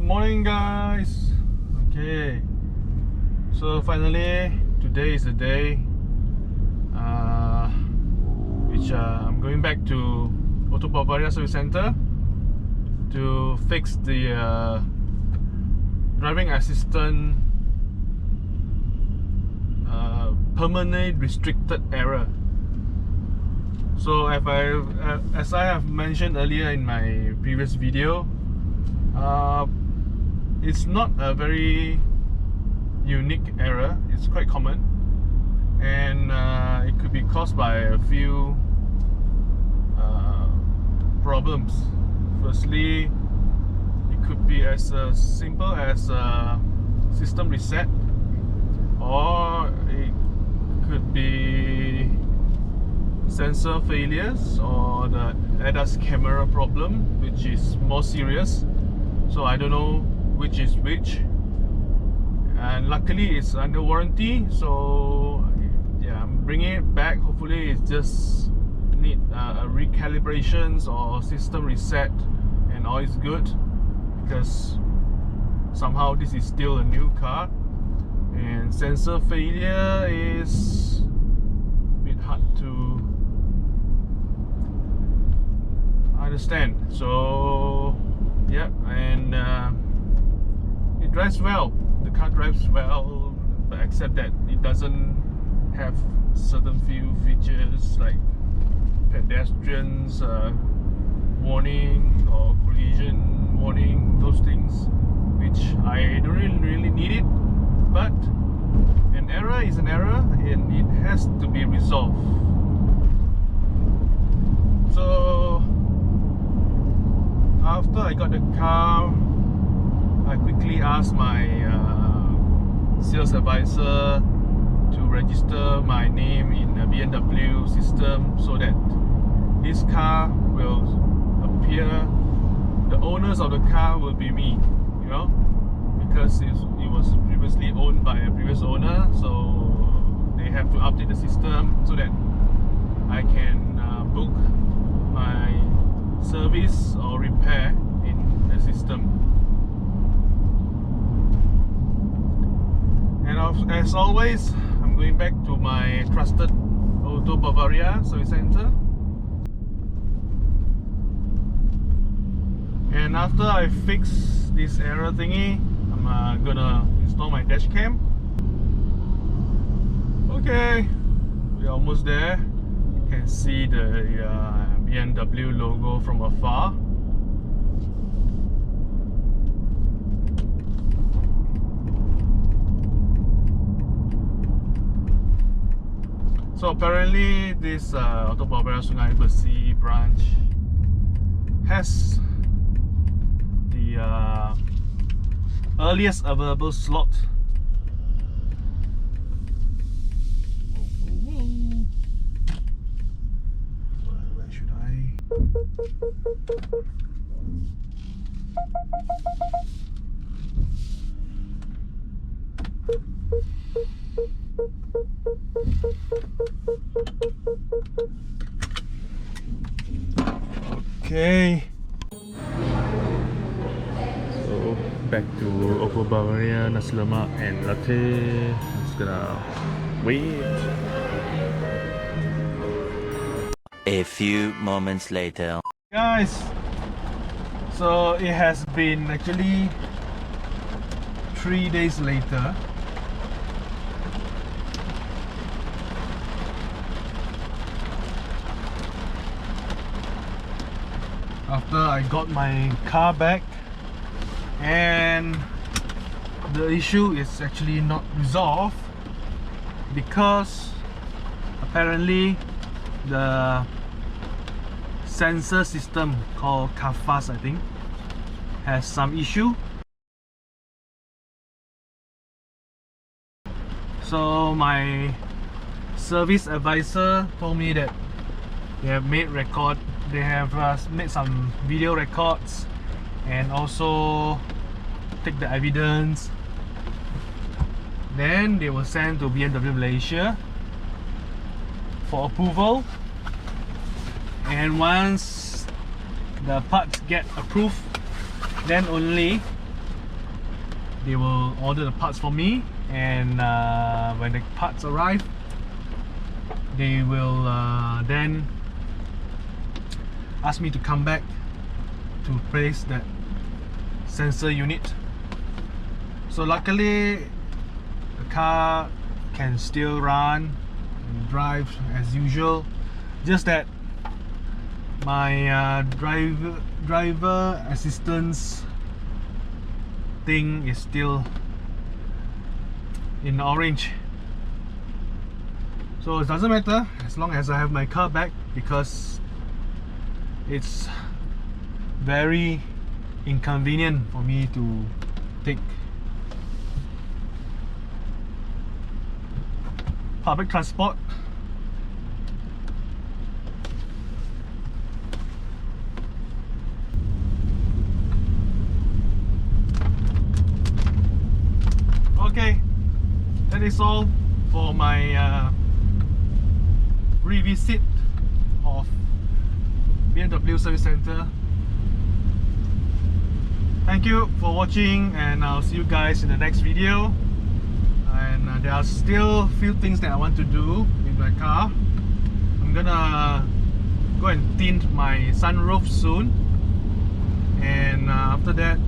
Good morning, guys. Okay, so finally today is the day which I'm going back to Auto Bavaria Service Center to fix the driving assistant permanently restricted error. So as I have mentioned earlier in my previous video, it's not a very unique error. It's quite common, and it could be caused by a few problems. Firstly, it could be as simple as a system reset, or it could be sensor failures, or the ADAS camera problem, which is more serious. So I don't know which is which, and luckily it's under warranty, so yeah, I'm bringing it back. Hopefully it just need a recalibrations or system reset and all is good, because somehow this is still a new car, and sensor failure is a bit hard to understand. So yeah, and it drives well. The car drives well, but except that it doesn't have certain few features like pedestrians warning or collision warning, those things which I don't really need it. But an error is an error, and it has to be resolved. So after I got the car, I quickly asked my sales advisor to register my name in the BMW system, so that this car will appear, the owners of the car will be me, you know, because it was previously owned by a previous owner, so they have to update the system so that I can book my service or repair in the system. And as always, I'm going back to my trusted Auto Bavaria Service Center. And after I fix this error thingy, I'm gonna install my dash cam. Okay, we're almost there. You can see the BMW logo from afar. So apparently this Auto Bavaria Sungai Besi branch has the earliest available slot. Where should I? Okay, so back to Auto Bavaria, nasi lemak and latte. I'm just gonna wait. A few moments later. Guys, so it has been actually 3 days later. After I got my car back, and the issue is actually not resolved, because apparently the sensor system called CAFAS, I think, has some issue. So my service advisor told me that they have made some video records, and also take the evidence. Then they will send to BMW Malaysia for approval, and once the parts get approved, then only they will order the parts for me, and when the parts arrive, they will then ask me to come back to place that sensor unit. So luckily the car can still run and drive as usual, just that my driver assistance thing is still in orange. So it doesn't matter as long as I have my car back, because it's very inconvenient for me to take public transport. Okay, that is all for my revisit of BMW Service Center. Thank you for watching, and I'll see you guys in the next video. And there are still few things that I want to do with my car. I'm gonna go and tint my sunroof soon, and after that,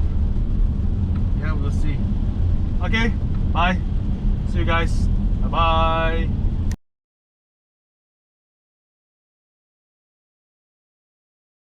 yeah, we'll see. Okay, bye. See you guys. Bye bye.